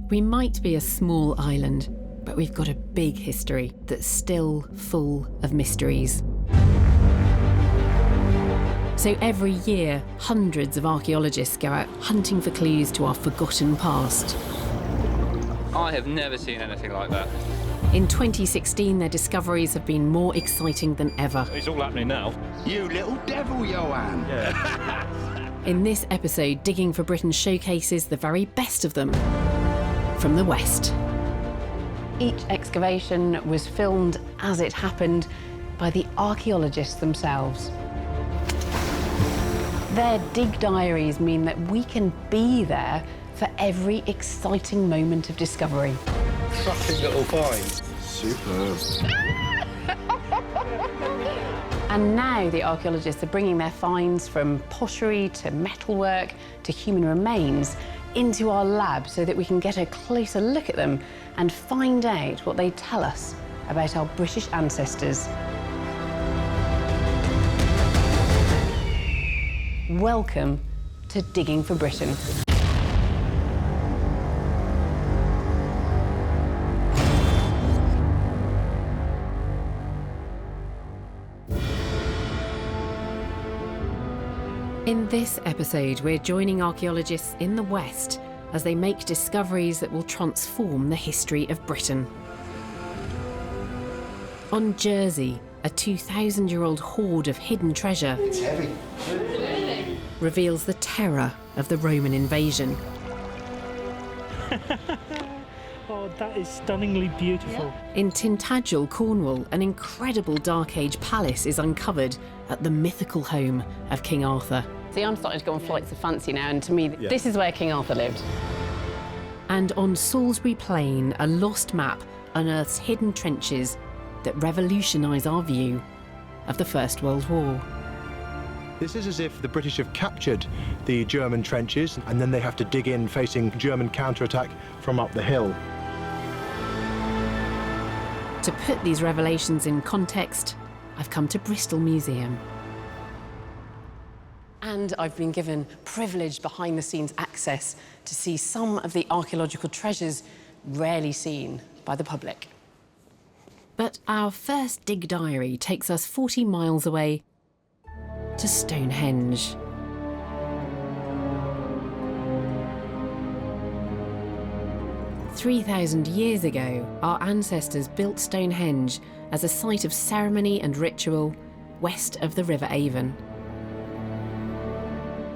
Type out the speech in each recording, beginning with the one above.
We might be a small island, but we've got a big history that's still full of mysteries. So every year, hundreds of archaeologists go out hunting for clues to our forgotten past. I have never seen anything like that. In 2016, their discoveries have been more exciting than ever. It's all happening now. You little devil, Johan! Yeah. In this episode, Digging for Britain showcases the very best of them from the West. Each excavation was filmed as it happened by the archaeologists themselves. Their dig diaries mean that we can be there for every exciting moment of discovery. Cracking little find. Superb. And now the archaeologists are bringing their finds from pottery to metalwork to human remains into our lab so that we can get a closer look at them and find out what they tell us about our British ancestors. Welcome to Digging for Britain. In this episode, we're joining archaeologists in the West as they make discoveries that will transform the history of Britain. On Jersey, a 2,000-year-old hoard of hidden treasure It's heavy. reveals the terror of the Roman invasion. Oh, that is stunningly beautiful. In Tintagel, Cornwall, an incredible Dark Age palace is uncovered at the mythical home of King Arthur. See, I'm starting to go on flights of fancy now, and to me, this is where King Arthur lived. And on Salisbury Plain, a lost map unearths hidden trenches that revolutionise our view of the First World War. This is as if the British have captured the German trenches and then they have to dig in facing German counterattack from up the hill. To put these revelations in context, I've come to Bristol Museum. And I've been given privileged behind-the-scenes access to see some of the archaeological treasures rarely seen by the public. But our first dig diary takes us 40 miles away to Stonehenge. "3,000 years ago, our ancestors built Stonehenge as a site of ceremony and ritual west of the River Avon.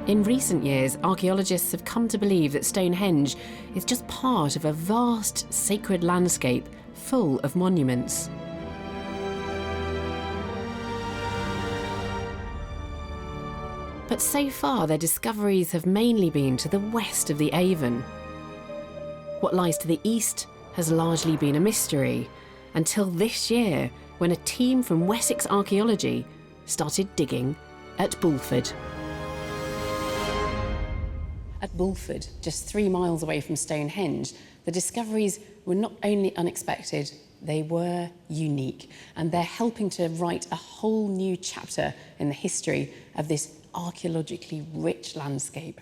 In recent years, archaeologists have come to believe that Stonehenge is just part of a vast sacred landscape full of monuments. But so far, their discoveries have mainly been to the west of the Avon. What lies to the east has largely been a mystery, until this year, when a team from Wessex Archaeology started digging at Bulford. At Bulford, just 3 miles away from Stonehenge, the discoveries were not only unexpected, they were unique, and they're helping to write a whole new chapter in the history of this archaeologically rich landscape.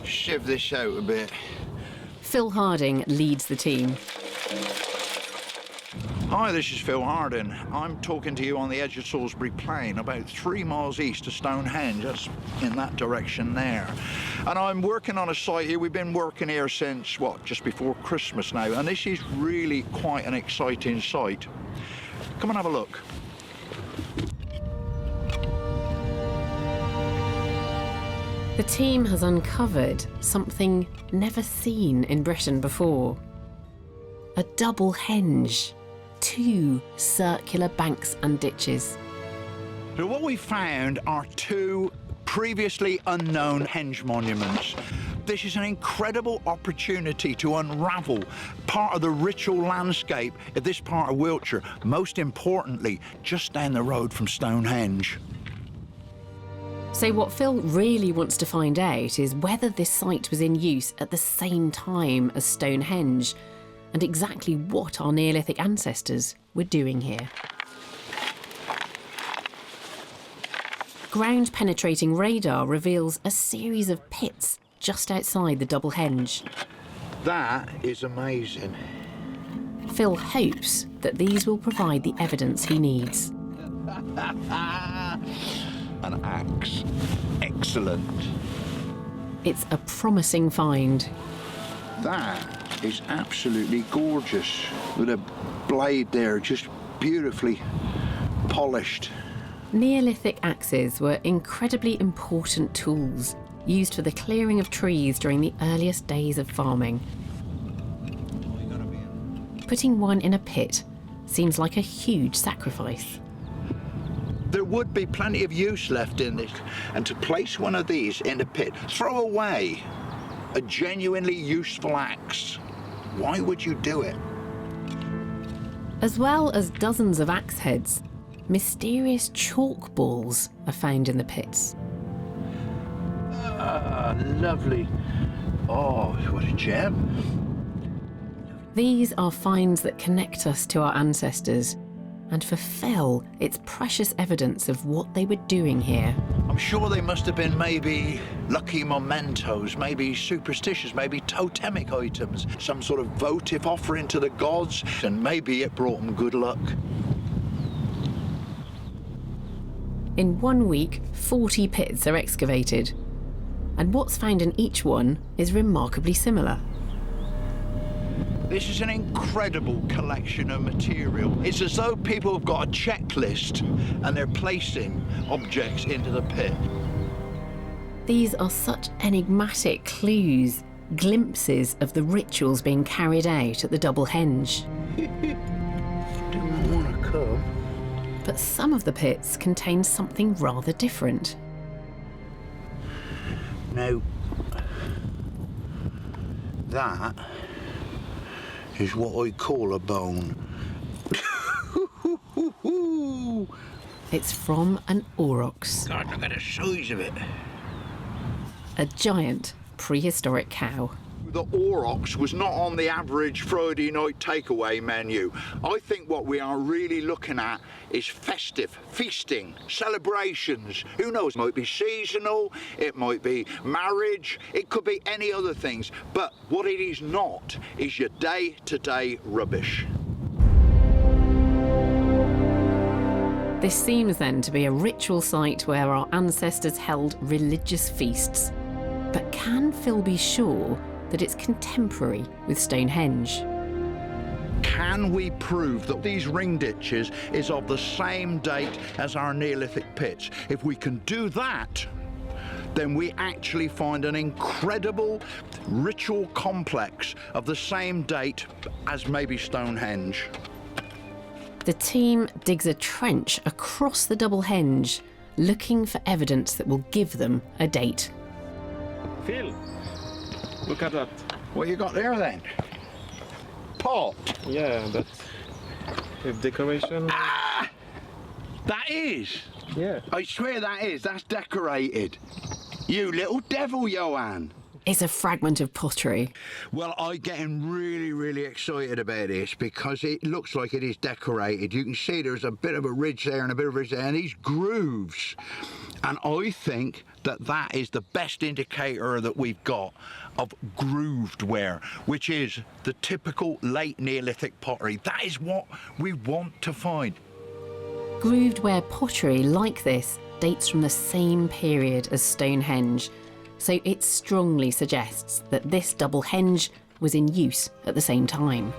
Shiv this out a bit. Phil Harding leads the team. Hi, this is Phil Harding. I'm talking to you on the edge of Salisbury Plain, about 3 miles east of Stonehenge. That's in that direction there. And I'm working on a site here. We've been working here since, just before Christmas now. And this is really quite an exciting site. Come and have a look. The team has uncovered something never seen in Britain before. A double henge. 2 circular banks and ditches. So what we found are 2 previously unknown henge monuments. This is an incredible opportunity to unravel part of the ritual landscape of this part of Wiltshire, most importantly, just down the road from Stonehenge. So what Phil really wants to find out is whether this site was in use at the same time as Stonehenge, and exactly what our Neolithic ancestors were doing here. Ground-penetrating radar reveals a series of pits just outside the doublehenge. That is amazing. Phil hopes that these will provide the evidence he needs. An axe. Excellent. It's a promising find. That is absolutely gorgeous. With a blade there, just beautifully polished. Neolithic axes were incredibly important tools used for the clearing of trees during the earliest days of farming. Putting one in a pit seems like a huge sacrifice. There would be plenty of use left in this, and to place one of these in a pit, throw away a genuinely useful axe. Why would you do it? As well as dozens of axe heads, mysterious chalk balls are found in the pits. Lovely. Oh, what a gem. These are finds that connect us to our ancestors, and for Phil, it's precious evidence of what they were doing here. I'm sure they must have been maybe lucky mementos, maybe superstitious, maybe totemic items, some sort of votive offering to the gods, and maybe it brought them good luck. In 1 week, 40 pits are excavated, and what's found in each one is remarkably similar. This is an incredible collection of material. It's as though people have got a checklist and they're placing objects into the pit. These are such enigmatic clues, glimpses of the rituals being carried out at the doublehenge. Didn't want to come. But some of the pits contain something rather different. Now, that is what I call a bone. It's from an aurochs, God, look at the size of it. a giant prehistoric cow. The aurochs was not on the average Friday night takeaway menu. I think what we are really looking at is festive, feasting, celebrations. Who knows, it might be seasonal, it might be marriage, it could be any other things. But what it is not is your day-to-day rubbish. This seems then to be a ritual site where our ancestors held religious feasts. But can Phil be sure that it's contemporary with Stonehenge? Can we prove that these ring ditches is of the same date as our Neolithic pits? If we can do that, then we actually find an incredible ritual complex of the same date as maybe Stonehenge. The team digs a trench across the doublehenge, looking for evidence that will give them a date. Phil, look at that. What you got there then? Pot? Yeah, that's a decoration. That is! Yeah. I swear that is. That's decorated. You little devil, Johan. It's a fragment of pottery. Well, I'm getting really, really excited about this because it looks like it is decorated. You can see there's a bit of a ridge there and a bit of a ridge there, and these grooves. And I think that that is the best indicator that we've got of grooved ware, which is the typical late Neolithic pottery. That is what we want to find. Grooved ware pottery like this dates from the same period as Stonehenge, so it strongly suggests that this doublehenge was in use at the same time.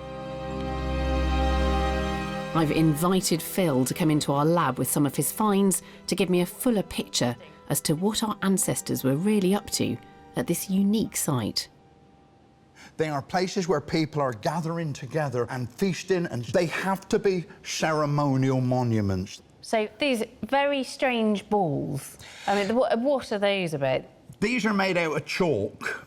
I've invited Phil to come into our lab with some of his finds to give me a fuller picture as to what our ancestors were really up to at this unique site. They are places where people are gathering together and feasting, and they have to be ceremonial monuments. So these very strange balls, I mean, what are those about? These are made out of chalk.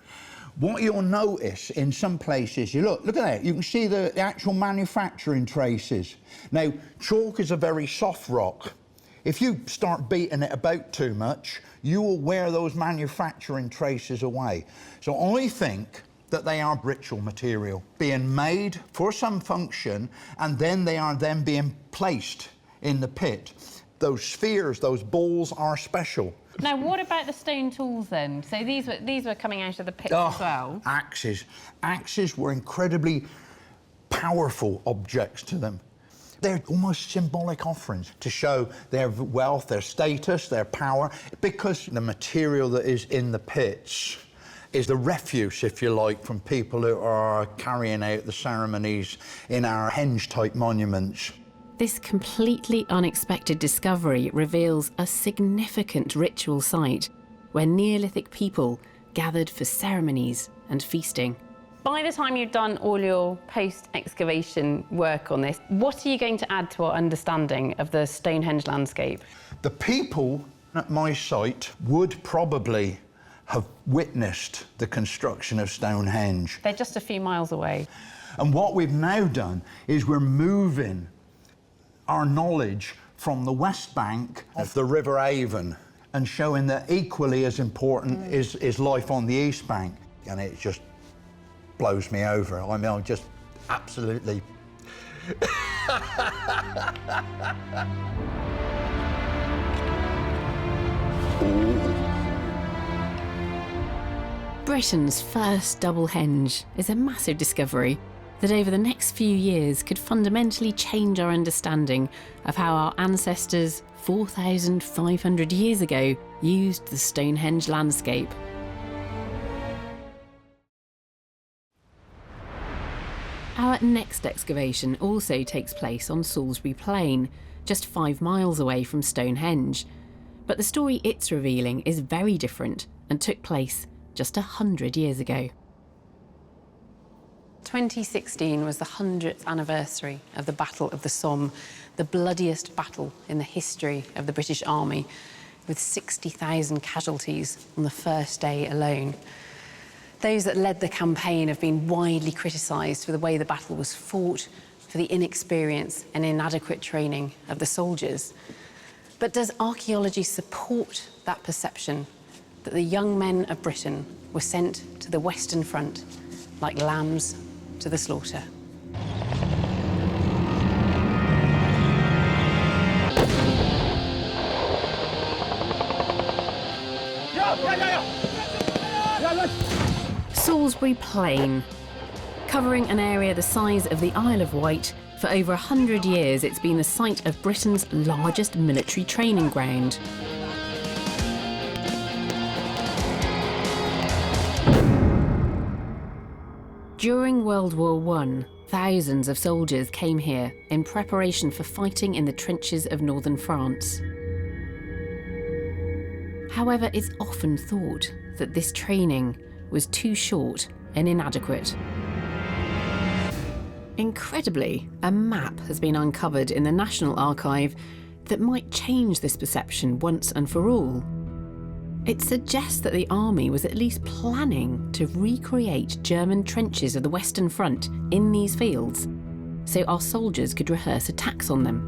What you'll notice in some places, you look at that, you can see the actual manufacturing traces. Now, chalk is a very soft rock. If you start beating it about too much, you will wear those manufacturing traces away. So I think that they are ritual material, being made for some function, and then they are then being placed in the pit. Those spheres, those balls are special. Now, what about the stone tools then? So these were coming out of the pits as well. Axes. Axes were incredibly powerful objects to them. They're almost symbolic offerings to show their wealth, their status, their power, because the material that is in the pits is the refuse, if you like, from people who are carrying out the ceremonies in our henge-type monuments. This completely unexpected discovery reveals a significant ritual site where Neolithic people gathered for ceremonies and feasting. By the time you've done all your post-excavation work on this, what are you going to add to our understanding of the Stonehenge landscape? The people at my site would probably have witnessed the construction of Stonehenge. They're just a few miles away. And what we've now done is we're moving our knowledge from the west bank of the River Avon and showing that equally as important is life on the east bank. And it just blows me over. I mean, I'm just absolutely... Britain's first double henge is a massive discovery that over the next few years could fundamentally change our understanding of how our ancestors 4,500 years ago used the Stonehenge landscape. Our next excavation also takes place on Salisbury Plain, just 5 miles away from Stonehenge. But the story it's revealing is very different and took place just 100 years ago. 2016 was the 100th anniversary of the Battle of the Somme, the bloodiest battle in the history of the British Army, with 60,000 casualties on the first day alone. Those that led the campaign have been widely criticised for the way the battle was fought, for the inexperience and inadequate training of the soldiers. But does archaeology support that perception that the young men of Britain were sent to the Western Front like lambs to the slaughter? Salisbury Plain. Covering an area the size of the Isle of Wight, for over 100 years it's been the site of Britain's largest military training ground. During World War I, thousands of soldiers came here in preparation for fighting in the trenches of northern France. However, it's often thought that this training was too short and inadequate. Incredibly, a map has been uncovered in the National Archive that might change this perception once and for all. It suggests that the army was at least planning to recreate German trenches of the Western Front in these fields, so our soldiers could rehearse attacks on them.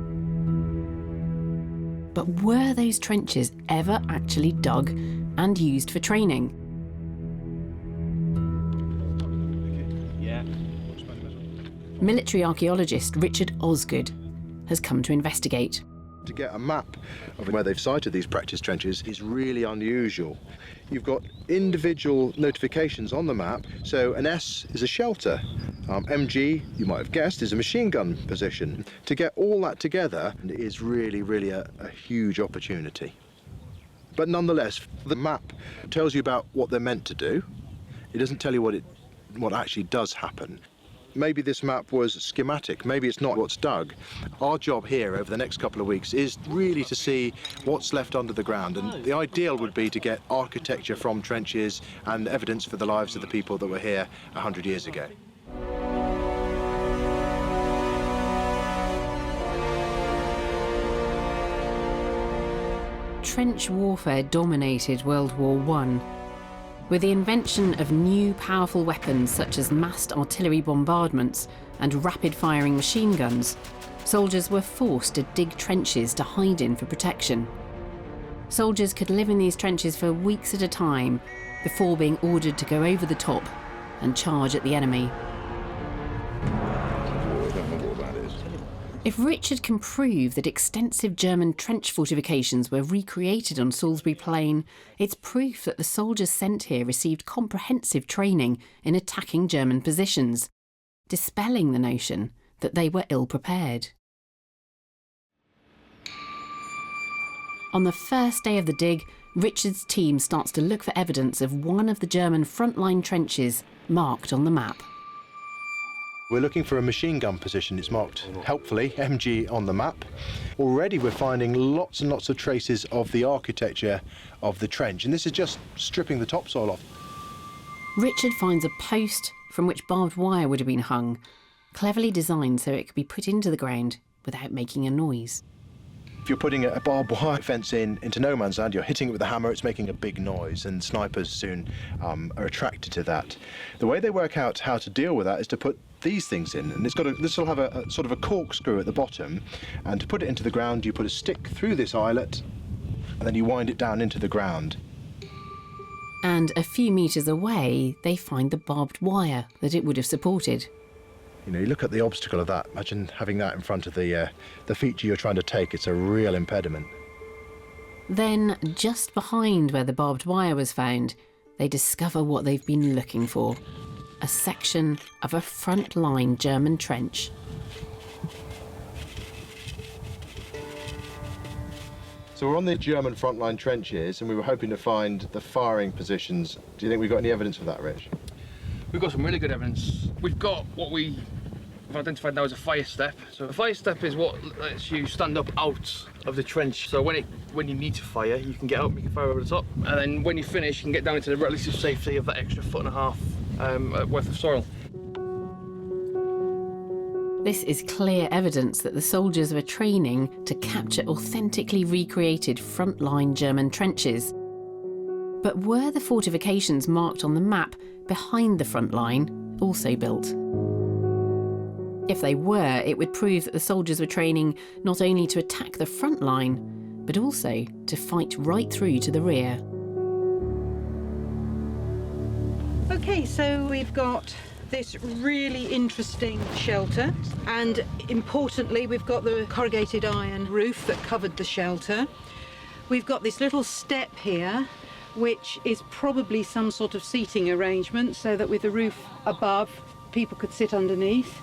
But were those trenches ever actually dug and used for training? Military archaeologist Richard Osgood has come to investigate. To get a map of where they've sited these practice trenches is really unusual. You've got individual notifications on the map, so an S is a shelter. MG, you might have guessed, is a machine gun position. To get all that together is really a huge opportunity. But nonetheless, the map tells you about what they're meant to do. It doesn't tell you what actually does happen. Maybe this map was schematic, maybe it's not what's dug. Our job here over the next couple of weeks is really to see what's left under the ground, and the ideal would be to get architecture from trenches and evidence for the lives of the people that were here 100 years ago. Trench warfare dominated World War I. With the invention of new powerful weapons such as massed artillery bombardments and rapid-firing machine guns, soldiers were forced to dig trenches to hide in for protection. Soldiers could live in these trenches for weeks at a time before being ordered to go over the top and charge at the enemy. If Richard can prove that extensive German trench fortifications were recreated on Salisbury Plain, it's proof that the soldiers sent here received comprehensive training in attacking German positions, dispelling the notion that they were ill-prepared. On the first day of the dig, Richard's team starts to look for evidence of one of the German frontline trenches marked on the map. We're looking for a machine gun position. It's marked, helpfully, MG on the map. Already we're finding lots and lots of traces of the architecture of the trench, and this is just stripping the topsoil off. Richard finds a post from which barbed wire would have been hung, cleverly designed so it could be put into the ground without making a noise. If you're putting a barbed wire fence into no man's land, you're hitting it with a hammer, it's making a big noise, and snipers soon are attracted to that. The way they work out how to deal with that is to put these things in, and this will have a sort of a corkscrew at the bottom, and to put it into the ground you put a stick through this eyelet and then you wind it down into the ground. And a few metres away they find the barbed wire that it would have supported. You know, you look at the obstacle of that. Imagine having that in front of the feature you're trying to take. It's a real impediment. Then, just behind where the barbed wire was found, they discover what they've been looking for: a section of a front-line German trench. So we're on the German frontline trenches, and we were hoping to find the firing positions. Do you think we've got any evidence of that, Rich? We've got some really good evidence. We've got what we have identified now as a fire step. So a fire step is what lets you stand up out of the trench. So when you need to fire, you can get up, you can fire over the top, and then when you finish, you can get down into the relative safety of that extra 1.5 foot worth of soil. This is clear evidence that the soldiers were training to capture authentically recreated frontline German trenches. But were the fortifications marked on the map behind the front line also built? If they were, it would prove that the soldiers were training not only to attack the front line, but also to fight right through to the rear. Okay, so we've got this really interesting shelter, and importantly we've got the corrugated iron roof that covered the shelter. We've got this little step here, which is probably some sort of seating arrangement so that with the roof above people could sit underneath.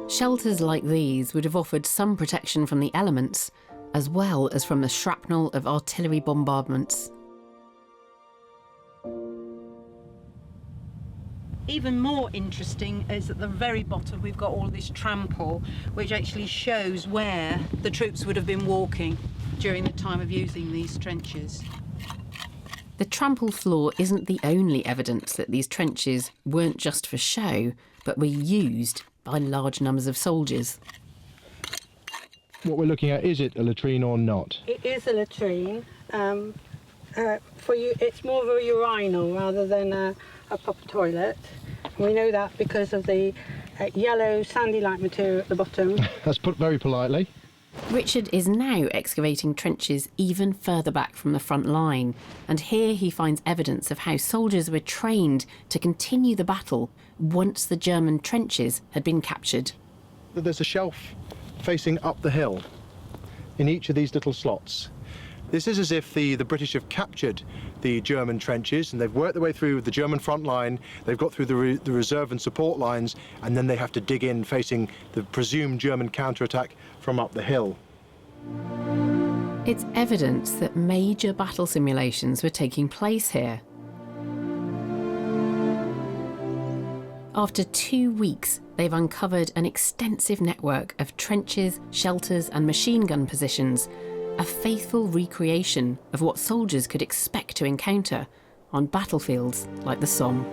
Shelters like these would have offered some protection from the elements, as well as from the shrapnel of artillery bombardments. Even more interesting is at the very bottom we've got all this trample, which actually shows where the troops would have been walking during the time of using these trenches. The trample floor isn't the only evidence that these trenches weren't just for show, but were used by large numbers of soldiers. What we're looking at, is it a latrine or not? It is a latrine. For you, it's more of a urinal rather than a proper toilet. We know that because of the yellow sandy-like material at the bottom. That's put very politely. Richard is now excavating trenches even further back from the front line, and here he finds evidence of how soldiers were trained to continue the battle once the German trenches had been captured. There's a shelf facing up the hill in each of these little slots. This is as if the British have captured the German trenches and they've worked their way through the German front line, they've got through the reserve and support lines, and then they have to dig in facing the presumed German counterattack from up the hill. It's evidence that major battle simulations were taking place here. After 2 weeks, they've uncovered an extensive network of trenches, shelters and machine gun positions, a faithful recreation of what soldiers could expect to encounter on battlefields like the Somme.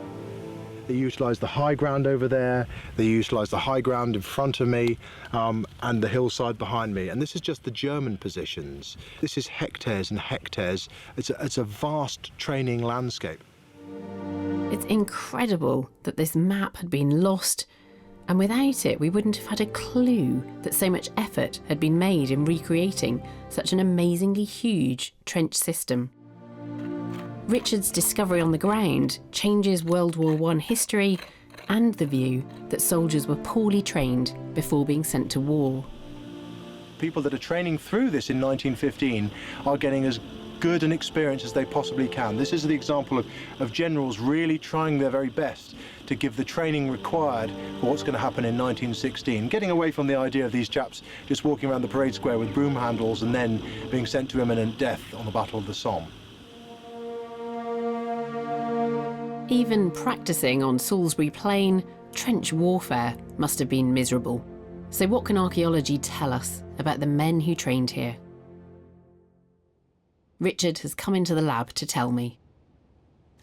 They utilised the high ground over there, they utilised the high ground in front of me, and the hillside behind me. And this is just the German positions. This is hectares and hectares. It's a vast training landscape. It's incredible that this map had been lost, and without it we wouldn't have had a clue that so much effort had been made in recreating such an amazingly huge trench system. Richard's discovery on the ground changes World War I history and the view that soldiers were poorly trained before being sent to war. People that are training through this in 1915 are getting as good an experience as they possibly can. This is the example of generals really trying their very best to give the training required for what's going to happen in 1916, getting away from the idea of these chaps just walking around the parade square with broom handles and then being sent to imminent death on the Battle of the Somme. Even practicing on Salisbury Plain, trench warfare must have been miserable. So what can archaeology tell us about the men who trained here? Richard has come into the lab to tell me.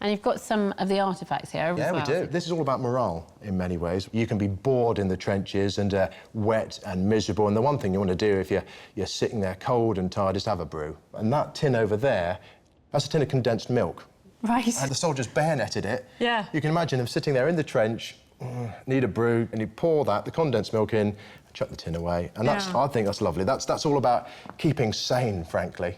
And you've got some of the artefacts here. Yeah, we do. This is all about morale in many ways. You can be bored in the trenches and wet and miserable, and the one thing you want to do if you're sitting there cold and tired is have a brew. And that tin over there, that's a tin of condensed milk. Right. And the soldiers bayoneted it. Yeah. You can imagine them sitting there in the trench, need a brew, and you pour the condensed milk in, chuck the tin away. And I think that's lovely. That's all about keeping sane, frankly.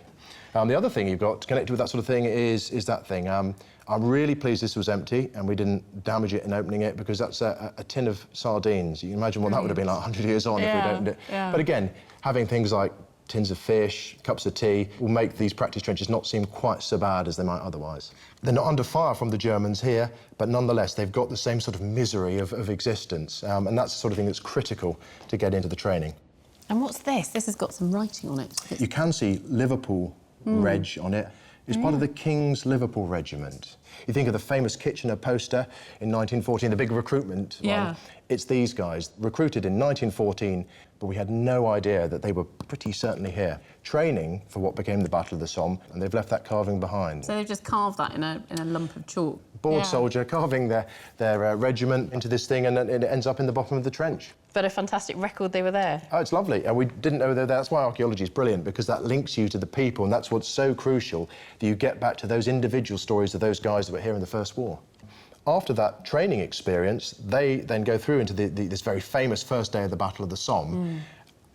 The other thing you've got connected with that sort of thing is that thing. I'm really pleased this was empty and we didn't damage it in opening it, because that's a tin of sardines. You can imagine what that would have been like 100 years on if we'd opened it. Yeah. But again, having things like tins of fish, cups of tea, will make these practice trenches not seem quite so bad as they might otherwise. They're not under fire from the Germans here, but nonetheless, they've got the same sort of misery of existence, and that's the sort of thing that's critical to get into the training. And what's this? This has got some writing on it. You can see Liverpool Reg on it. It's part of the King's Liverpool Regiment. You think of the famous Kitchener poster in 1914, the big recruitment one. It's these guys, recruited in 1914, but we had no idea that they were pretty certainly here, training for what became the Battle of the Somme, and they've left that carving behind. So they've just carved that in a lump of chalk. Bored soldier carving their regiment into this thing, and then it ends up in the bottom of the trench. But a fantastic record they were there. Oh, it's lovely, and we didn't know they were there. That's why archaeology is brilliant, because that links you to the people, and that's what's so crucial, that you get back to those individual stories of those guys that were here in the First War. After that training experience, they then go through into this very famous first day of the Battle of the Somme,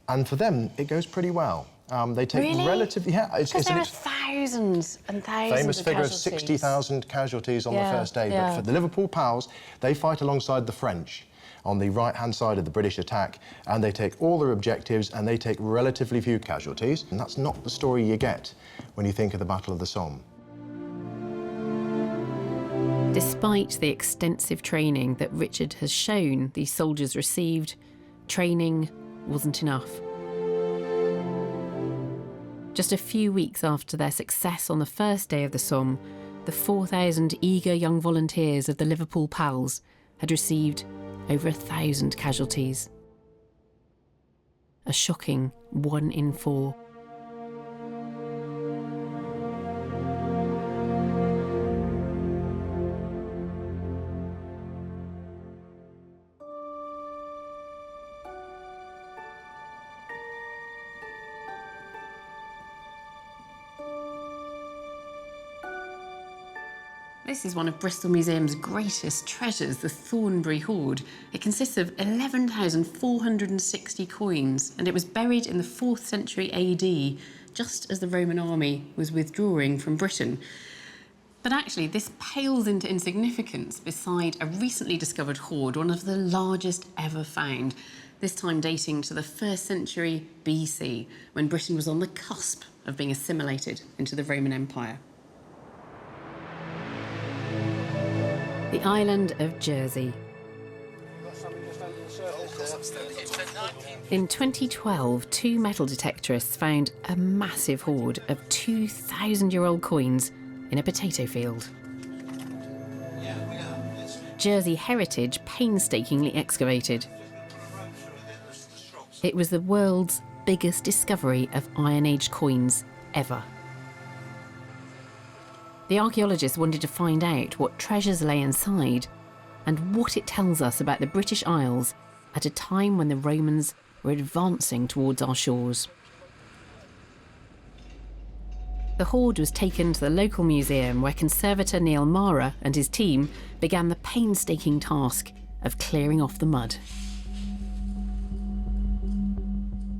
and for them, it goes pretty well. They take relatively... Yeah, because there are thousands and thousands famous of figure of casualties. 60,000 casualties on the first day. But for the Liverpool Pals, they fight alongside the French on the right-hand side of the British attack, and they take all their objectives and they take relatively few casualties. And that's not the story you get when you think of the Battle of the Somme. Despite the extensive training that Richard has shown these soldiers received, training wasn't enough. Just a few weeks after their success on the first day of the Somme, the 4,000 eager young volunteers of the Liverpool Pals had received over 1,000 casualties. A shocking 1 in 4. This is one of Bristol Museum's greatest treasures, the Thornbury Hoard. It consists of 11,460 coins, and it was buried in the 4th century AD, just as the Roman army was withdrawing from Britain. But actually, this pales into insignificance beside a recently discovered hoard, one of the largest ever found, this time dating to the 1st century BC, when Britain was on the cusp of being assimilated into the Roman Empire. The island of Jersey. In 2012, 2 metal detectorists found a massive hoard of 2,000-year-old coins in a potato field. Jersey heritage painstakingly excavated. It was the world's biggest discovery of Iron Age coins ever. The archaeologists wanted to find out what treasures lay inside and what it tells us about the British Isles at a time when the Romans were advancing towards our shores. The hoard was taken to the local museum where conservator Neil Mara and his team began the painstaking task of clearing off the mud.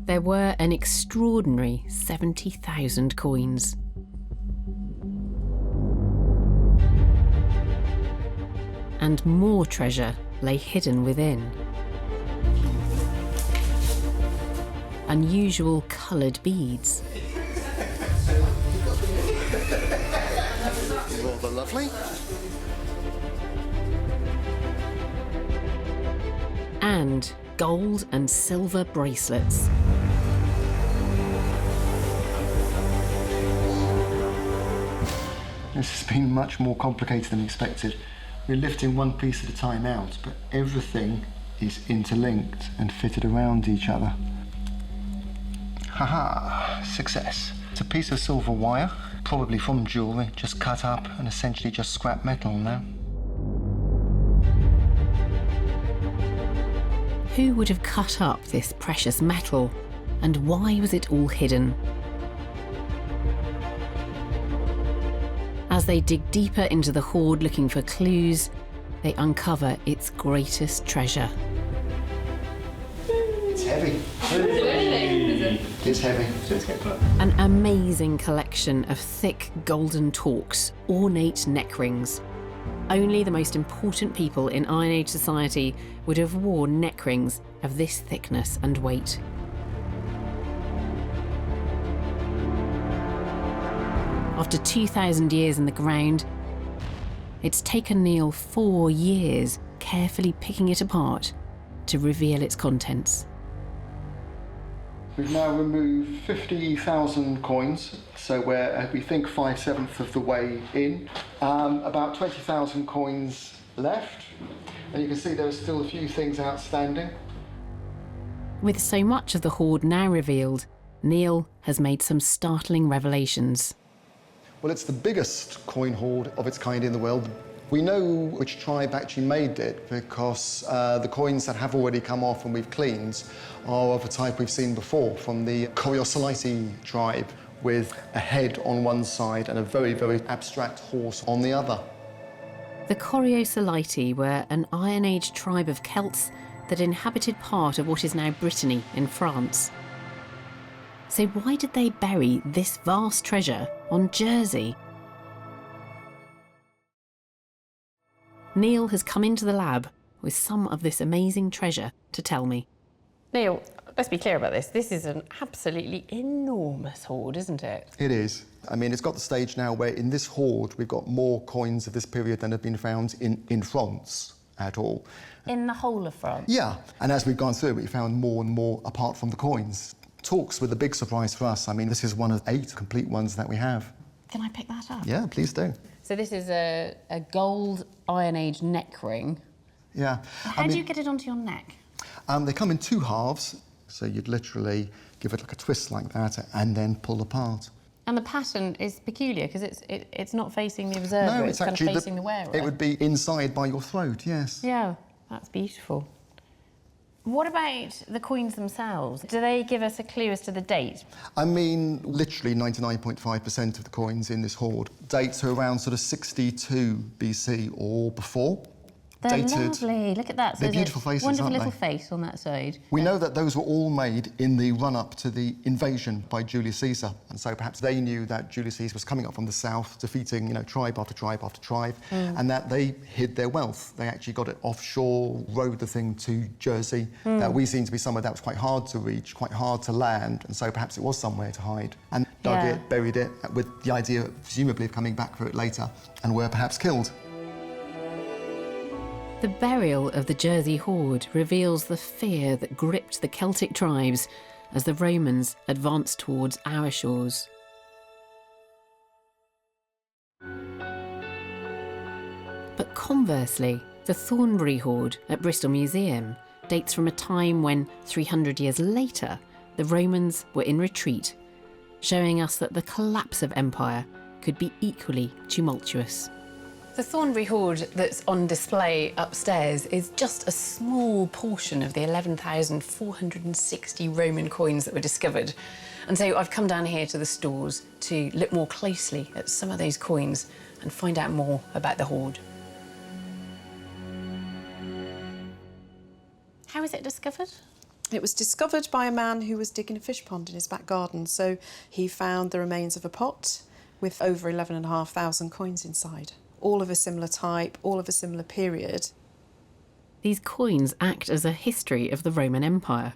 There were an extraordinary 70,000 coins. And more treasure lay hidden within. Unusual coloured beads. Rather lovely. And gold and silver bracelets. This has been much more complicated than expected. We're lifting one piece at a time out, but everything is interlinked and fitted around each other. Haha, success. It's a piece of silver wire, probably from jewellery, just cut up and essentially just scrap metal now. Who would have cut up this precious metal, and why was it all hidden? As they dig deeper into the hoard looking for clues, they uncover its greatest treasure. It's heavy. It's heavy. An amazing collection of thick golden torques, ornate neck rings. Only the most important people in Iron Age society would have worn neck rings of this thickness and weight. After 2,000 years in the ground, it's taken Neil 4 years carefully picking it apart to reveal its contents. We've now removed 50,000 coins, so we're, we think, 5/7 of the way in. About 20,000 coins left, and you can see there are still a few things outstanding. With so much of the hoard now revealed, Neil has made some startling revelations. Well, it's the biggest coin hoard of its kind in the world. We know which tribe actually made it because the coins that have already come off and we've cleaned are of a type we've seen before from the Coriosolite tribe, with a head on one side and a very, very abstract horse on the other. The Coriosolite were an Iron Age tribe of Celts that inhabited part of what is now Brittany in France. So why did they bury this vast treasure on Jersey? Neil has come into the lab with some of this amazing treasure to tell me. Neil, let's be clear about this. This is an absolutely enormous hoard, isn't it? It is. I mean, it's got the stage now where in this hoard we've got more coins of this period than have been found in France at all. In the whole of France? Yeah, and as we've gone through, we found more and more apart from the coins. Talks were the big surprise for us. I mean, this is one of 8 complete ones that we have. Can I pick that up? Yeah, please do. So this is a gold Iron Age neck ring. Yeah. How do you get it onto your neck? They come in 2 halves, so you'd literally give it like a twist like that and then pull apart. And the pattern is peculiar because it's not facing the observer, No, it's kind of facing the wearer. It would be inside by your throat, yes. Yeah, that's beautiful. What about the coins themselves? Do they give us a clue as to the date? I mean, literally 99.5% of the coins in this hoard dates are around sort of 62 BC or before. They're dated. Lovely. Look at that. So They're beautiful faces, wonderful aren't little they? face on that side. We know that those were all made in the run-up to the invasion by Julius Caesar, and so perhaps they knew that Julius Caesar was coming up from the south, defeating, you know, tribe after tribe after tribe, and that they hid their wealth. They actually got it offshore, rowed the thing to Jersey. That we seem to be somewhere that was quite hard to reach, quite hard to land, and so perhaps it was somewhere to hide. And dug it, buried it, with the idea, presumably, of coming back for it later, and were perhaps killed. The burial of the Jersey hoard reveals the fear that gripped the Celtic tribes as the Romans advanced towards our shores. But conversely, the Thornbury hoard at Bristol Museum dates from a time when, 300 years later, the Romans were in retreat, showing us that the collapse of empire could be equally tumultuous. The Thornbury hoard that's on display upstairs is just a small portion of the 11,460 Roman coins that were discovered. And so I've come down here to the stores to look more closely at some of those coins and find out more about the hoard. How was it discovered? It was discovered by a man who was digging a fish pond in his back garden. So he found the remains of a pot with over 11,500 coins inside. All of a similar type, all of a similar period. These coins act as a history of the Roman Empire.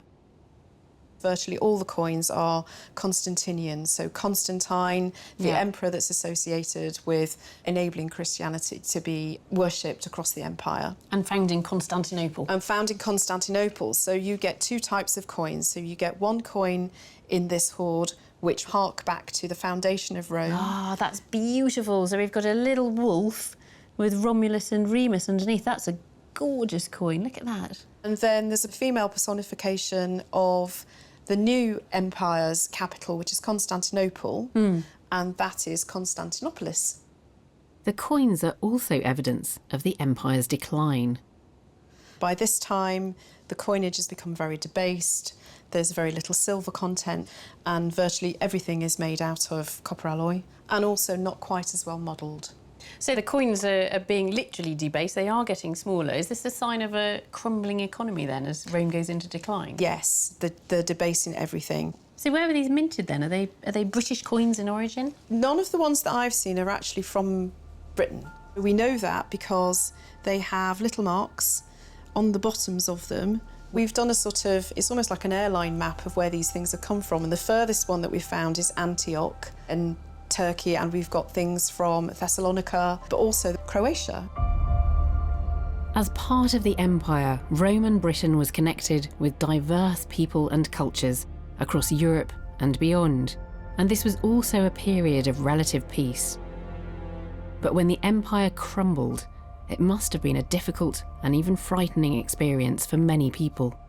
Virtually all the coins are Constantinian, so Constantine, the emperor that's associated with enabling Christianity to be worshipped across the empire. And found in Constantinople. And found in Constantinople. So you get two types of coins. So you get one coin in this hoard which hark back to the foundation of Rome. Ah, that's beautiful. So we've got a little wolf with Romulus and Remus underneath. That's a gorgeous coin. Look at that. And then there's a female personification of the new empire's capital, which is Constantinople, and that is Constantinopolis. The coins are also evidence of the empire's decline. By this time, the coinage has become very debased. There's very little silver content, and virtually everything is made out of copper alloy, and also not quite as well modelled. So the coins are being literally debased. They are getting smaller. Is this a sign of a crumbling economy then as Rome goes into decline? Yes, they're debasing everything. So where were these minted then? Are they British coins in origin? None of the ones that I've seen are actually from Britain. We know that because they have little marks on the bottoms of them. We've done a sort of, it's almost like an airline map of where these things have come from, and the furthest one that we've found is Antioch in Turkey, and we've got things from Thessalonica, but also Croatia. As part of the empire, Roman Britain was connected with diverse people and cultures across Europe and beyond, and this was also a period of relative peace. But when the empire crumbled, it must have been a difficult and even frightening experience for many people.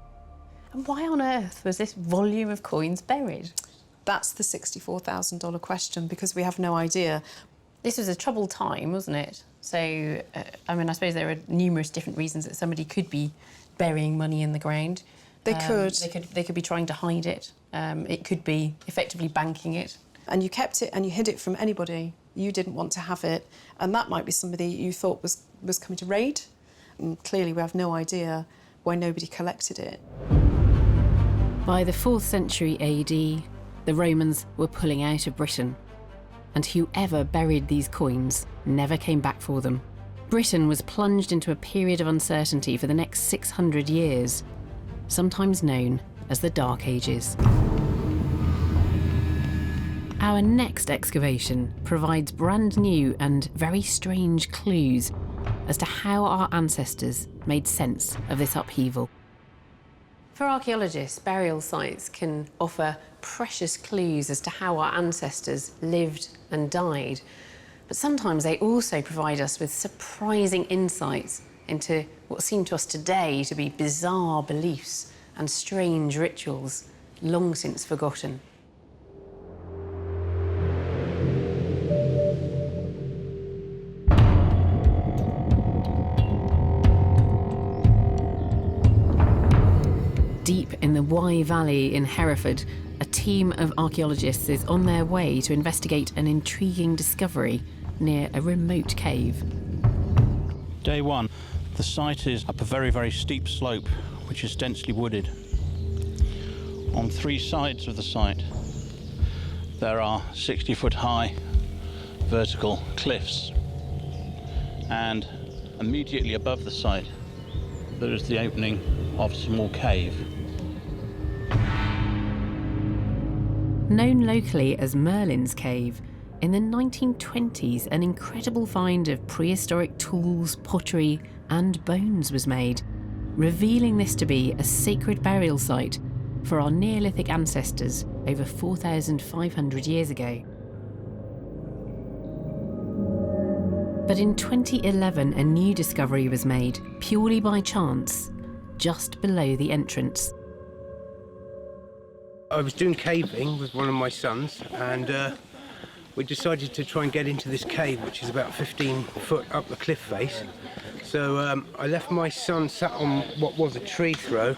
And why on earth was this volume of coins buried? That's the $64,000 question, because we have no idea. This was a troubled time, wasn't it? So, I mean, I suppose there are numerous different reasons that somebody could be burying money in the ground. They could. They could be trying to hide it. It could be effectively banking it. And you kept it and you hid it from anybody. You didn't want to have it. And that might be somebody you thought was coming to raid. And clearly we have no idea why nobody collected it. By the 4th century AD, the Romans were pulling out of Britain, and whoever buried these coins never came back for them. Britain was plunged into a period of uncertainty for the next 600 years, sometimes known as the Dark Ages. Our next excavation provides brand new and very strange clues as to how our ancestors made sense of this upheaval. For archaeologists, burial sites can offer precious clues as to how our ancestors lived and died, but sometimes they also provide us with surprising insights into what seem to us today to be bizarre beliefs and strange rituals long since forgotten. Deep in the Wye Valley in Hereford, a team of archaeologists is on their way to investigate an intriguing discovery near a remote cave. Day one, the site is up a very, very steep slope, which is densely wooded. On 3 sides of the site, there are 60-foot high vertical cliffs. And immediately above the site, there is the opening of a small cave. Known locally as Merlin's Cave, in the 1920s an incredible find of prehistoric tools, pottery and bones was made, revealing this to be a sacred burial site for our Neolithic ancestors over 4,500 years ago. But in 2011 a new discovery was made, purely by chance, just below the entrance. I was doing caving with one of my sons, and we decided to try and get into this cave, which is about 15 foot up the cliff face. So I left my son sat on what was a tree throw.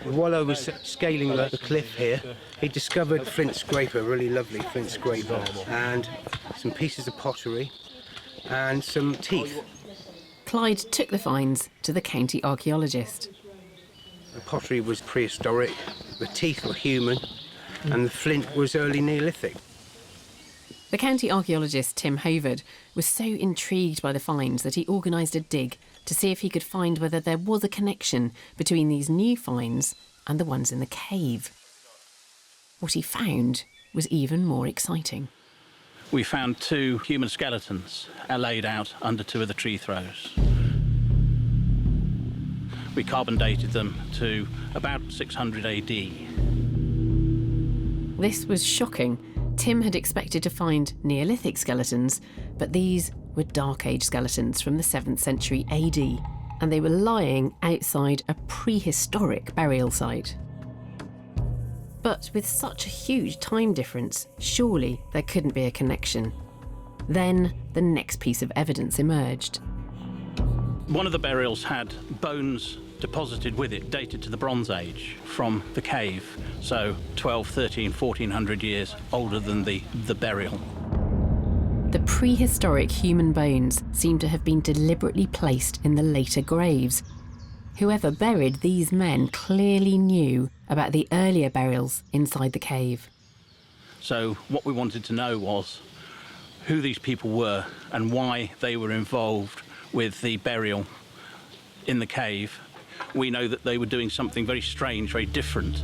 While I was scaling the cliff here, he discovered a flint scraper, a really lovely flint scraper, and some pieces of pottery and some teeth. Clyde took the finds to the county archaeologist. The pottery was prehistoric, the teeth were human, and the flint was early Neolithic. The county archaeologist Tim Hovard was so intrigued by the finds that he organised a dig to see if he could find whether there was a connection between these new finds and the ones in the cave. What he found was even more exciting. We found 2 human skeletons laid out under 2 of the tree throws. We carbon dated them to about 600 AD. This was shocking. Tim had expected to find Neolithic skeletons, but these were Dark Age skeletons from the 7th century AD, and they were lying outside a prehistoric burial site. But with such a huge time difference, surely there couldn't be a connection. Then the next piece of evidence emerged. One of the burials had bones deposited with it, dated to the Bronze Age from the cave, so 12, 13, 1400 years older than the burial. The prehistoric human bones seem to have been deliberately placed in the later graves. Whoever buried these men clearly knew about the earlier burials inside the cave. So what we wanted to know was who these people were and why they were involved with the burial in the cave. We know that they were doing something very strange, very different.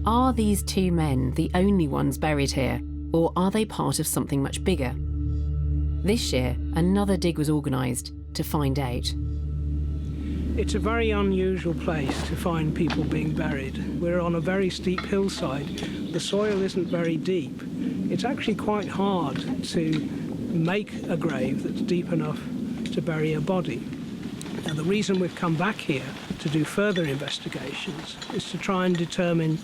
Are these 2 men the only ones buried here, or are they part of something much bigger? This year, another dig was organised to find out. It's a very unusual place to find people being buried. We're on a very steep hillside. The soil isn't very deep. It's actually quite hard to make a grave that's deep enough to bury a body. Now, the reason we've come back here to do further investigations is to try and determine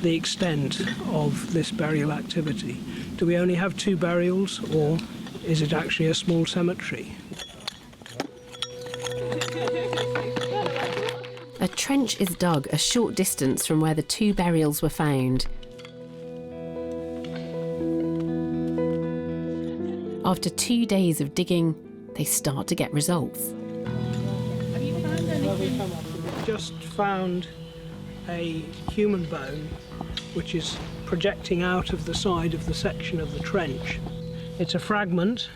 the extent of this burial activity. Do we only have 2 burials, or is it actually a small cemetery? A trench is dug a short distance from where the 2 burials were found. After 2 days of digging, they start to get results. Just found a human bone which is projecting out of the side of the section of the trench. It's a fragment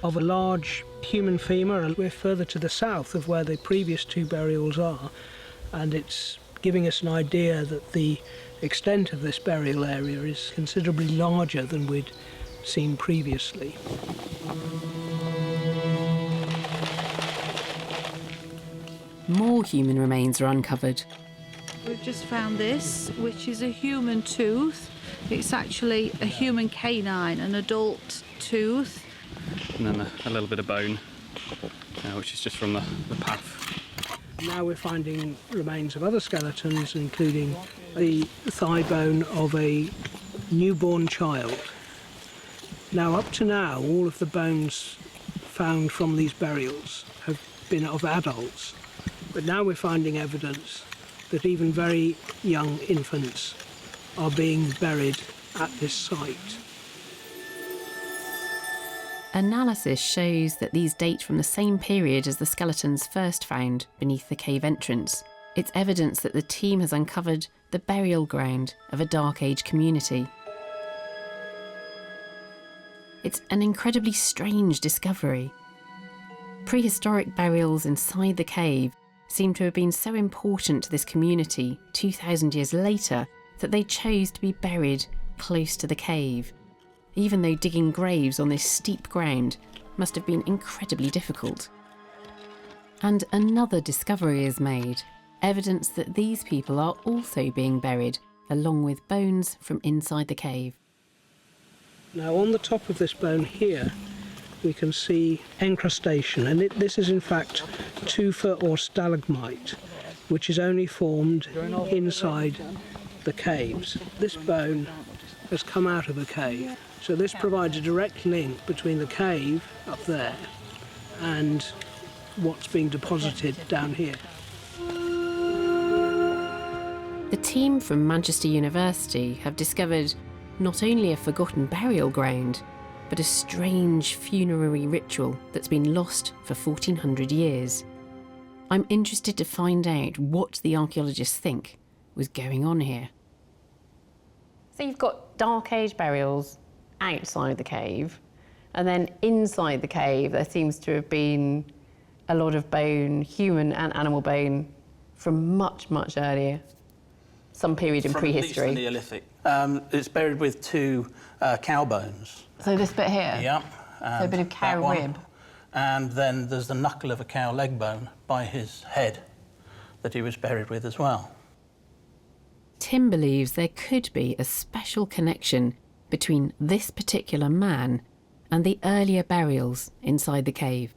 of a large human femur, and we're further to the south of where the previous 2 burials are, and it's giving us an idea that the extent of this burial area is considerably larger than we'd seen previously. More human remains are uncovered. We've just found this, which is a human tooth. It's actually a human canine, an adult tooth. And then a little bit of bone, which is just from the path. Now we're finding remains of other skeletons, including the thigh bone of a newborn child. Now, up to now, all of the bones found from these burials have been of adults, but now we're finding evidence that even very young infants are being buried at this site. Analysis shows that these date from the same period as the skeletons first found beneath the cave entrance. It's evidence that the team has uncovered the burial ground of a Dark Age community. It's an incredibly strange discovery. Prehistoric burials inside the cave seem to have been so important to this community 2,000 years later that they chose to be buried close to the cave, even though digging graves on this steep ground must have been incredibly difficult. And another discovery is made, evidence that these people are also being buried, along with bones from inside the cave. Now, on the top of this bone here, we can see encrustation, and this is in fact tufa or stalagmite, which is only formed inside the caves. This bone has come out of a cave, so this provides a direct link between the cave up there and what's being deposited down here. The team from Manchester University have discovered not only a forgotten burial ground, but a strange funerary ritual that's been lost for 1400 years. I'm interested to find out what the archaeologists think was going on here. So you've got Dark Age burials outside the cave, and then inside the cave there seems to have been a lot of bone, human and animal bone, from much, much earlier, some period in prehistory. From at least the Neolithic. It's buried with 2 cow bones. So this bit here? Yep. So a bit of cow rib. And then there's the knuckle of a cow leg bone by his head that he was buried with as well. Tim believes there could be a special connection between this particular man and the earlier burials inside the cave.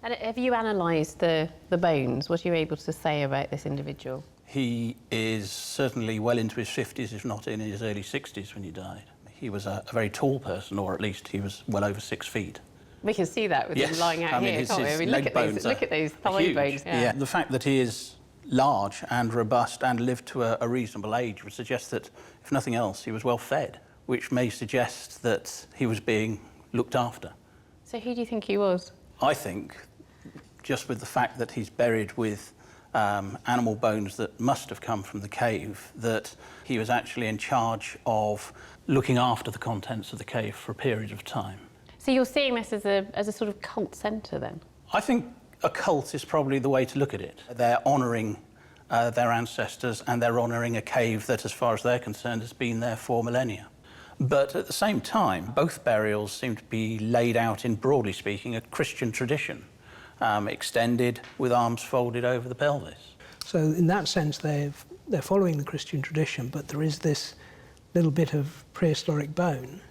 And have you analysed the bones? What are you able to say about this individual? He is certainly well into his 50s, if not in his early 60s when he died. He was a very tall person, or at least he was well over 6 feet. We can see that with him lying out here, can't we? I mean, look at those thigh bones. Yeah. The fact that he is large and robust and lived to a reasonable age would suggest that, if nothing else, he was well fed, which may suggest that he was being looked after. So who do you think he was? I think, just with the fact that he's buried with animal bones that must have come from the cave, that he was actually in charge of looking after the contents of the cave for a period of time. So you're seeing this as a sort of cult centre, then? I think a cult is probably the way to look at it. They're honouring their ancestors, and they're honouring a cave that, as far as they're concerned, has been there for millennia. But at the same time, both burials seem to be laid out in, broadly speaking, a Christian tradition, extended with arms folded over the pelvis. So in that sense, they're following the Christian tradition, but there is this little bit of prehistoric bone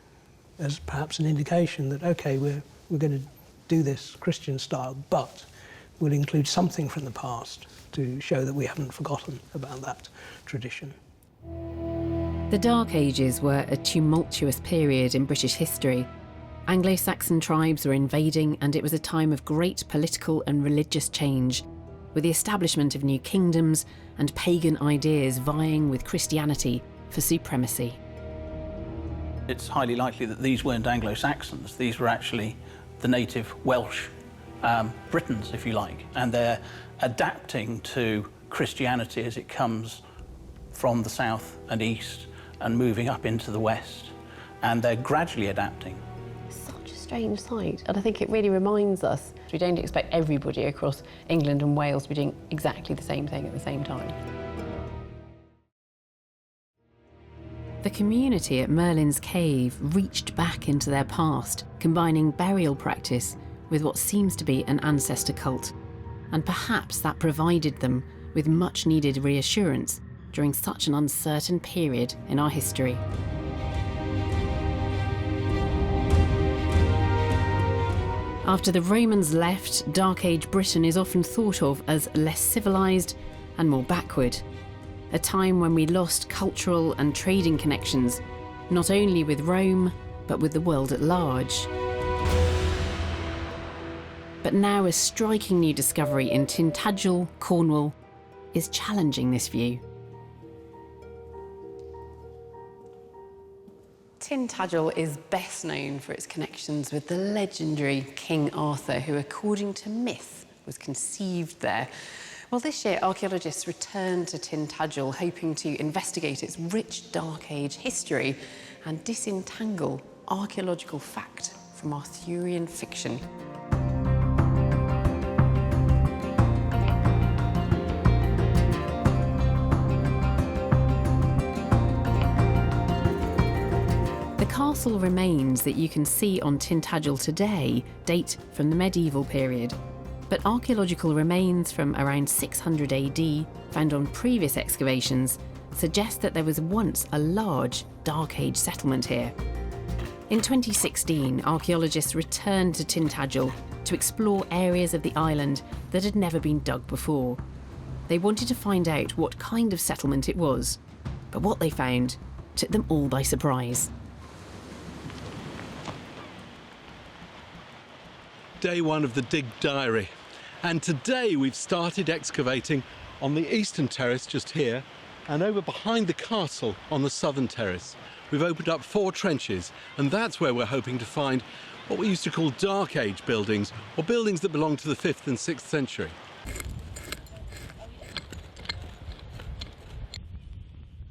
as perhaps an indication that, OK, we're going to do this Christian style, but we'll include something from the past to show that we haven't forgotten about that tradition. The Dark Ages were a tumultuous period in British history. Anglo-Saxon tribes were invading, and it was a time of great political and religious change, with the establishment of new kingdoms and pagan ideas vying with Christianity for supremacy. It's highly likely that these weren't Anglo-Saxons. These were actually the native Welsh Britons, if you like, and they're adapting to Christianity as it comes from the south and east and moving up into the west, and they're gradually adapting. Such a strange sight, and I think it really reminds us we don't expect everybody across England and Wales to be doing exactly the same thing at the same time. The community at Merlin's Cave reached back into their past, combining burial practice with what seems to be an ancestor cult, and perhaps that provided them with much-needed reassurance during such an uncertain period in our history. After the Romans left, Dark Age Britain is often thought of as less civilised and more backward, a time when we lost cultural and trading connections, not only with Rome, but with the world at large. But now a striking new discovery in Tintagel, Cornwall, is challenging this view. Tintagel is best known for its connections with the legendary King Arthur, who, according to myth, was conceived there. Well, this year, archaeologists returned to Tintagel, hoping to investigate its rich Dark Age history and disentangle archaeological fact from Arthurian fiction. The castle remains that you can see on Tintagel today date from the medieval period, but archaeological remains from around 600 AD, found on previous excavations, suggest that there was once a large Dark Age settlement here. In 2016, archaeologists returned to Tintagel to explore areas of the island that had never been dug before. They wanted to find out what kind of settlement it was, but what they found took them all by surprise. Day one of the Dig Diary, and today we've started excavating on the eastern terrace just here and over behind the castle on the southern terrace. We've opened up 4 trenches, and that's where we're hoping to find what we used to call Dark Age buildings, or buildings that belong to the 5th and 6th century.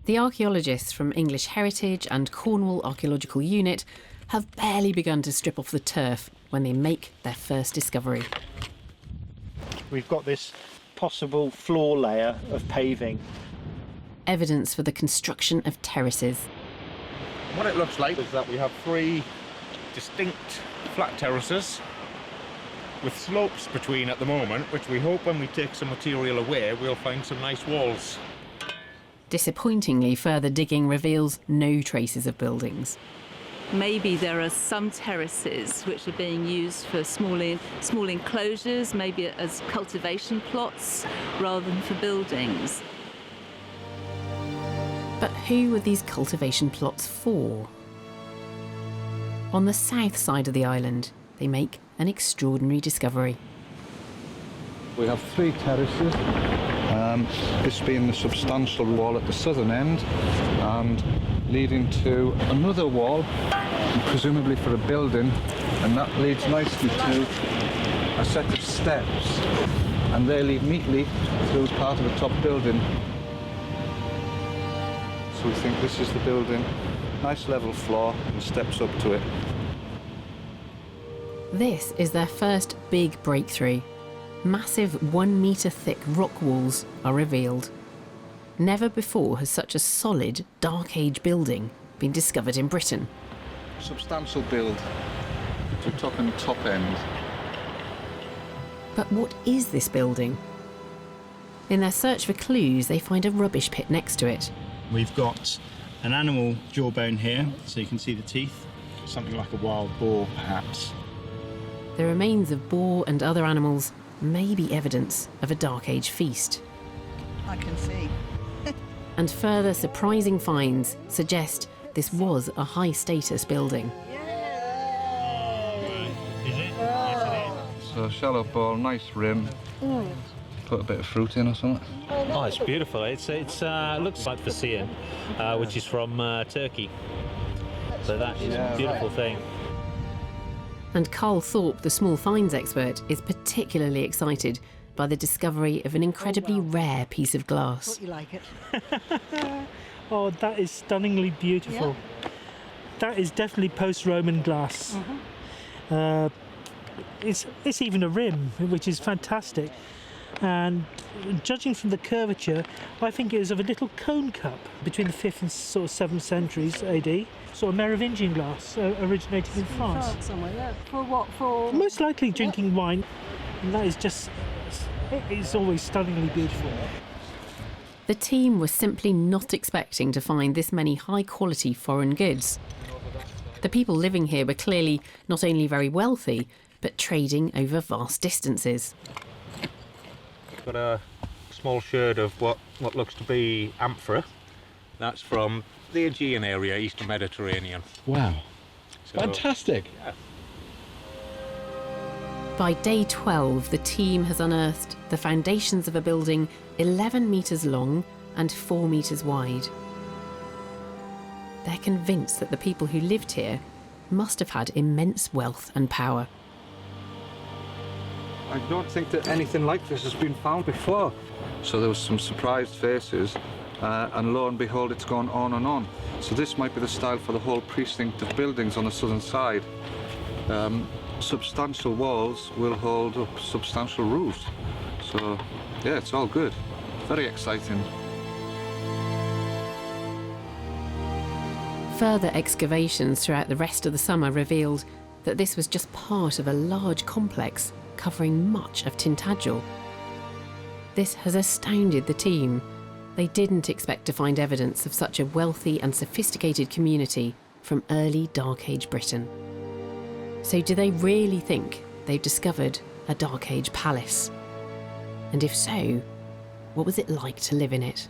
The archaeologists from English Heritage and Cornwall Archaeological Unit have barely begun to strip off the turf when they make their first discovery. We've got this possible floor layer of paving. Evidence for the construction of terraces. What it looks like is that we have 3 distinct flat terraces with slopes between at the moment, which we hope when we take some material away we'll find some nice walls. Disappointingly, further digging reveals no traces of buildings. Maybe there are some terraces which are being used for small enclosures, maybe as cultivation plots rather than for buildings. But who were these cultivation plots for? On the south side of the island, they make an extraordinary discovery. We have 3 terraces, this being the substantial wall at the southern end and leading to another wall, presumably for a building, and that leads nicely to a set of steps, and they lead neatly through part of the top building. So we think this is the building, nice level floor and steps up to it. This is their first big breakthrough. Massive 1 metre thick rock walls are revealed. Never before has such a solid Dark Age building been discovered in Britain. Substantial build to top and top end. But what is this building? In their search for clues, they find a rubbish pit next to it. We've got an animal jawbone here, so you can see the teeth. Something like a wild boar, perhaps. The remains of boar and other animals may be evidence of a Dark Age feast. I can see. And further surprising finds suggest this was a high-status building. So shallow bowl, nice rim. Put a bit of fruit in or something. Oh, it's beautiful. It looks like Fassian, which is from Turkey. So that is a beautiful thing. And Carl Thorpe, the small finds expert, is particularly excited by the discovery of an incredibly rare piece of glass. Thought you like it. Oh, that is stunningly beautiful. Yeah. That is definitely post-Roman glass. It's even a rim, which is fantastic. And judging from the curvature, I think it is of a little cone cup between the 5th and sort of 7th centuries AD. Sort of Merovingian glass, originating in France. Somewhere, yeah. For what? For most likely drinking wine. And that is just, it's always stunningly beautiful. The team was simply not expecting to find this many high-quality foreign goods. The people living here were clearly not only very wealthy, but trading over vast distances. Got a small sherd of what looks to be amphora. That's from the Aegean area, Eastern Mediterranean. Wow. So, fantastic. Yeah. By day 12, the team has unearthed the foundations of a building 11 metres long and 4 metres wide. They're convinced that the people who lived here must have had immense wealth and power. I don't think that anything like this has been found before. So there was some surprised faces, and lo and behold, it's gone on and on. So this might be the style for the whole precinct of buildings on the southern side. Substantial walls will hold up substantial roofs. So, yeah, it's all good. Very exciting. Further excavations throughout the rest of the summer revealed that this was just part of a large complex covering much of Tintagel. This has astounded the team. They didn't expect to find evidence of such a wealthy and sophisticated community from early Dark Age Britain. So do they really think they've discovered a Dark Age palace? And if so, what was it like to live in it?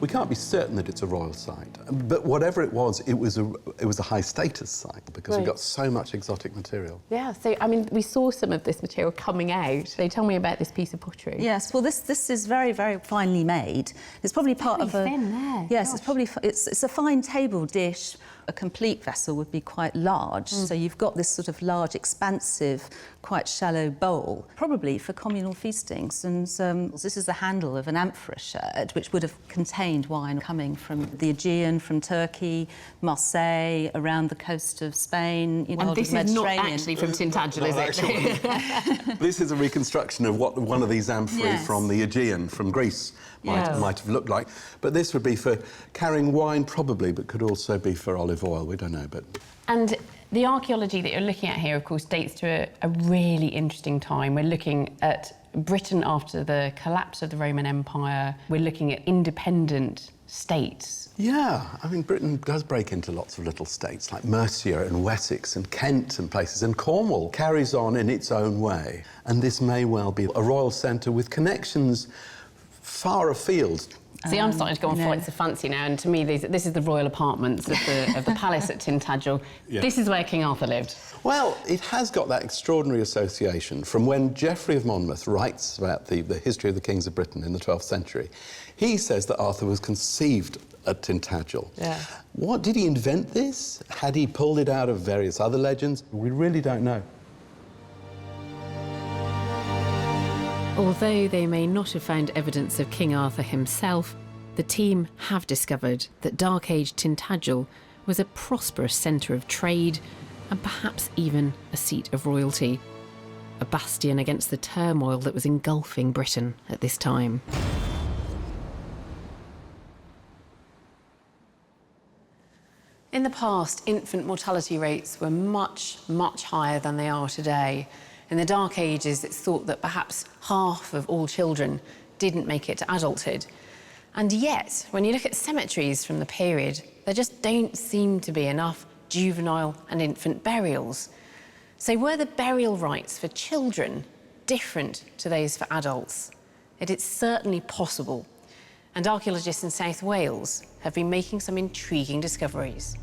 We can't be certain that it's a royal site, but whatever it was a high-status site because we got so much exotic material. Yeah, so, I mean, we saw some of this material coming out. So tell me about this piece of pottery. Yes, well, this is very, very finely made. It's probably part of a... thin there. Yes, it's probably... It's a fine table dish A complete vessel would be quite large, so you've got this sort of large, expansive, quite shallow bowl, probably for communal feastings. And this is the handle of an amphora sherd, which would have contained wine coming from the Aegean, from Turkey, Marseille, around the coast of Spain, you know, and this is not actually from Tintagel, is it? This is a reconstruction of what one of these amphorae from the Aegean, from Greece, might have looked like. But this would be for carrying wine, probably, but could also be for olive oil. We don't know, but... And the archaeology that you're looking at here, of course, dates to a really interesting time. We're looking at Britain after the collapse of the Roman Empire. We're looking at independent states. Yeah, I mean, Britain does break into lots of little states, like Mercia and Wessex and Kent and places, and Cornwall carries on in its own way. And this may well be a royal centre with connections far afield. See, I'm starting to go on flights of fancy now, and to me, this is the royal apartments of the palace at Tintagel. Yeah. This is where King Arthur lived. Well, it has got that extraordinary association from when Geoffrey of Monmouth writes about the history of the kings of Britain in the 12th century. He says that Arthur was conceived at Tintagel. Yeah. What, did he invent this? Had he pulled it out of various other legends? We really don't know. Although they may not have found evidence of King Arthur himself, the team have discovered that Dark Age Tintagel was a prosperous centre of trade and perhaps even a seat of royalty, a bastion against the turmoil that was engulfing Britain at this time. In the past, infant mortality rates were much, much higher than they are today. In the Dark Ages, it's thought that perhaps half of all children didn't make it to adulthood. And yet, when you look at cemeteries from the period, there just don't seem to be enough juvenile and infant burials. So were the burial rites for children different to those for adults? It's certainly possible. And archaeologists in South Wales have been making some intriguing discoveries.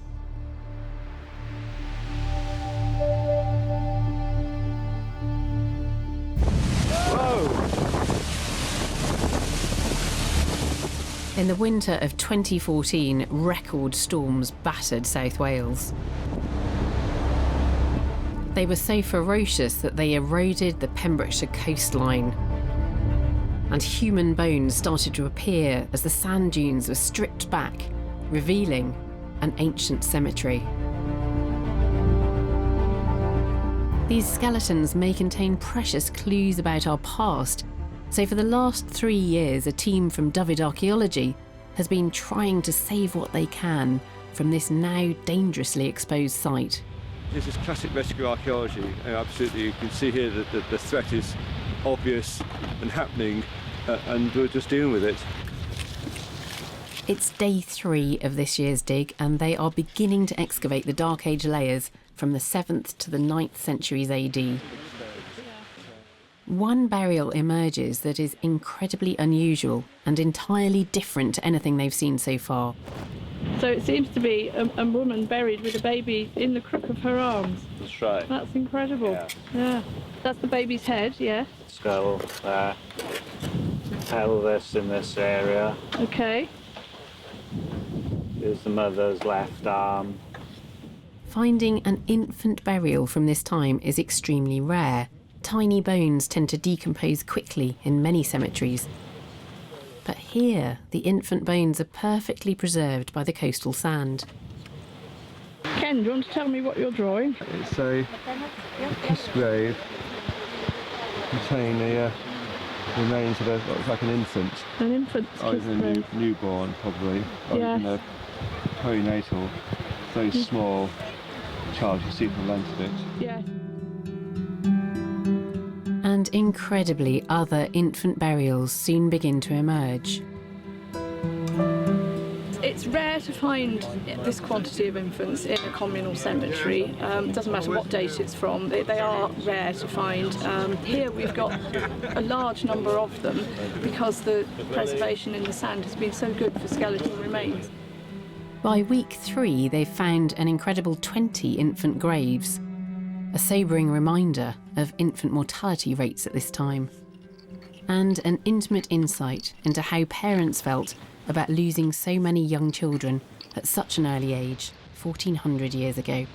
In the winter of 2014, record storms battered South Wales. They were so ferocious that they eroded the Pembrokeshire coastline. And human bones started to appear as the sand dunes were stripped back, revealing an ancient cemetery. These skeletons may contain precious clues about our past. So for the last 3 years, a team from Dyfed Archaeology has been trying to save what they can from this now dangerously exposed site. This is classic rescue archaeology. Absolutely, you can see here that the threat is obvious and happening, and we're just dealing with it. It's day 3 of this year's dig, and they are beginning to excavate the Dark Age layers from the 7th to the 9th centuries AD. One burial emerges that is incredibly unusual and entirely different to anything they've seen so far. So it seems to be a woman buried with a baby in the crook of her arms. That's right. That's incredible. Yeah. That's the baby's head, yeah. Skull there. Pelvis in this area. Okay. Here's the mother's left arm. Finding an infant burial from this time is extremely rare. Tiny bones tend to decompose quickly in many cemeteries. But here, the infant bones are perfectly preserved by the coastal sand. Ken, do you want to tell me what you're drawing? It's a kiss grave containing the remains of what looks like an infant. An infant's kiss grave. Either newborn, probably, or yeah. even a perinatal, very small child you see from the length of it. Yeah. And incredibly, other infant burials soon begin to emerge. It's rare to find this quantity of infants in a communal cemetery. It doesn't matter what date it's from, they are rare to find. Here we've got a large number of them because the preservation in the sand has been so good for skeletal remains. By week 3, they've found an incredible 20 infant graves, a sobering reminder of infant mortality rates at this time, and an intimate insight into how parents felt about losing so many young children at such an early age 1400 years ago.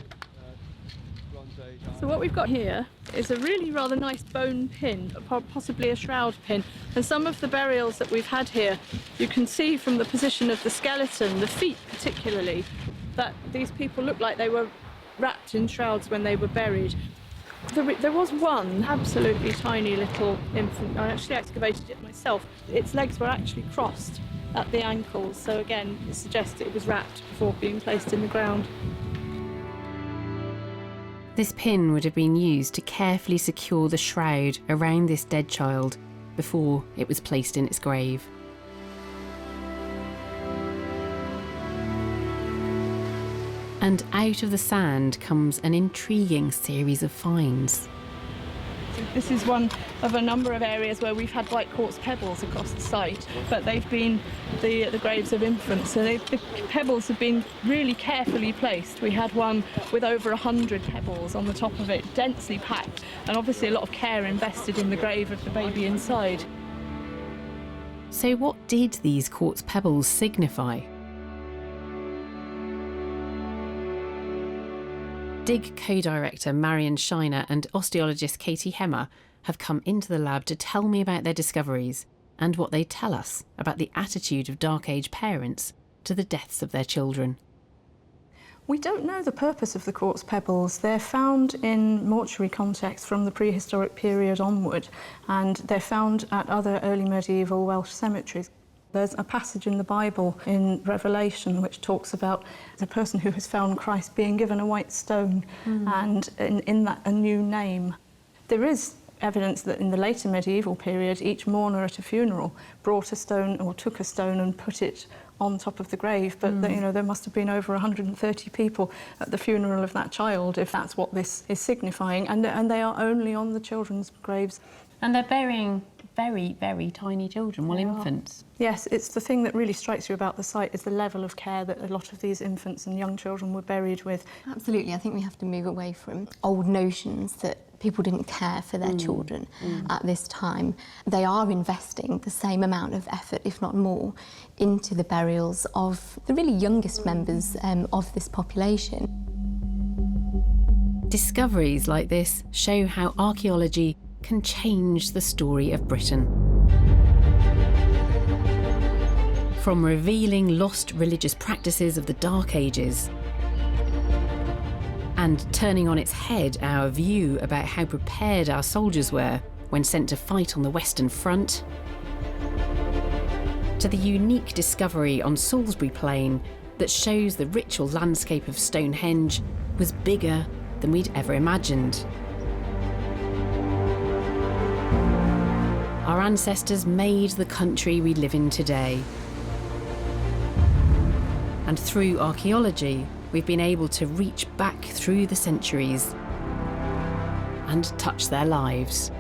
So what we've got here is a really rather nice bone pin, possibly a shroud pin. And some of the burials that we've had here, you can see from the position of the skeleton, the feet particularly, that these people look like they were wrapped in shrouds when they were buried. There was one absolutely tiny little infant. I actually excavated it myself. Its legs were actually crossed at the ankles, so again it suggests it was wrapped before being placed in the ground. This pin would have been used to carefully secure the shroud around this dead child before it was placed in its grave. And out of the sand comes an intriguing series of finds. This is one of a number of areas where we've had white quartz pebbles across the site, but they've been the graves of infants, so the pebbles have been really carefully placed. We had one with over 100 pebbles on the top of it, densely packed, and obviously a lot of care invested in the grave of the baby inside. So what did these quartz pebbles signify? DIG co-director Marion Shiner and osteologist Katie Hemmer have come into the lab to tell me about their discoveries and what they tell us about the attitude of Dark Age parents to the deaths of their children. We don't know the purpose of the quartz pebbles. They're found in mortuary contexts from the prehistoric period onward, and they're found at other early medieval Welsh cemeteries. There's a passage in the Bible in Revelation which talks about the person who has found Christ being given a white stone and in that a new name. There is evidence that in the later medieval period, each mourner at a funeral brought a stone or took a stone and put it on top of the grave, but you know, there must have been over 130 people at the funeral of that child if that's what this is signifying, and they are only on the children's graves. And they're burying very, very tiny children, well, infants. Yes, it's the thing that really strikes you about the site is the level of care that a lot of these infants and young children were buried with. Absolutely, I think we have to move away from old notions that people didn't care for their children at this time. They are investing the same amount of effort, if not more, into the burials of the really youngest members of this population. Discoveries like this show how archaeology can change the story of Britain. From revealing lost religious practices of the Dark Ages and turning on its head our view about how prepared our soldiers were when sent to fight on the Western Front, to the unique discovery on Salisbury Plain that shows the ritual landscape of Stonehenge was bigger than we'd ever imagined. Our ancestors made the country we live in today. And through archaeology, we've been able to reach back through the centuries and touch their lives.